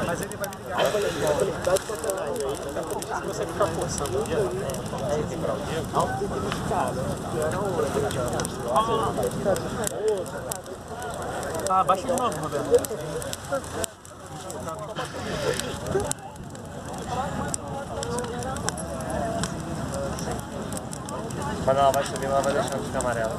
Mas ele vai me ligar. Se você ficar forçando o dia, ah, baixa de novo, Roberto. Quando ela vai subir, ela vai deixando ficar amarela.